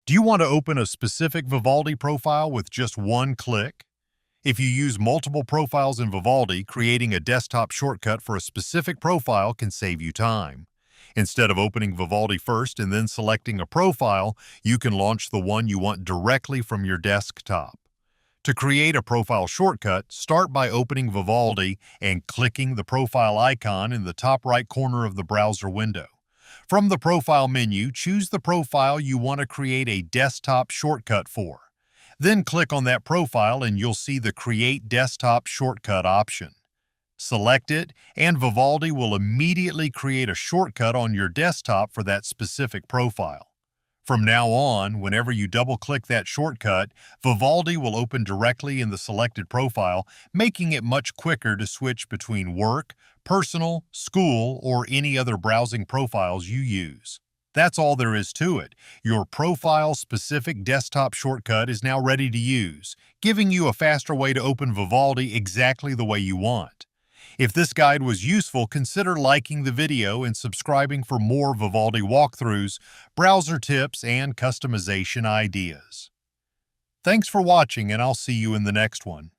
Do you want to open a specific Vivaldi profile with just one click? If you use multiple profiles in Vivaldi, creating a desktop shortcut for a specific profile can save you time. Instead of opening Vivaldi first and then selecting a profile, you can launch the one you want directly from your desktop. To create a profile shortcut, start by opening Vivaldi and clicking the profile icon in the top right corner of the browser window. From the Profile menu, choose the profile you want to create a desktop shortcut for. Then click on that profile and you'll see the Create Desktop Shortcut option. Select it, and Vivaldi will immediately create a shortcut on your desktop for that specific profile. From now on, whenever you double-click that shortcut, Vivaldi will open directly in the selected profile, making it much quicker to switch between work, personal, school, or any other browsing profiles you use. That's all there is to it. Your profile-specific desktop shortcut is now ready to use, giving you a faster way to open Vivaldi exactly the way you want. If this guide was useful, consider liking the video and subscribing for more Vivaldi walkthroughs, browser tips, and customization ideas. Thanks for watching, and I'll see you in the next one.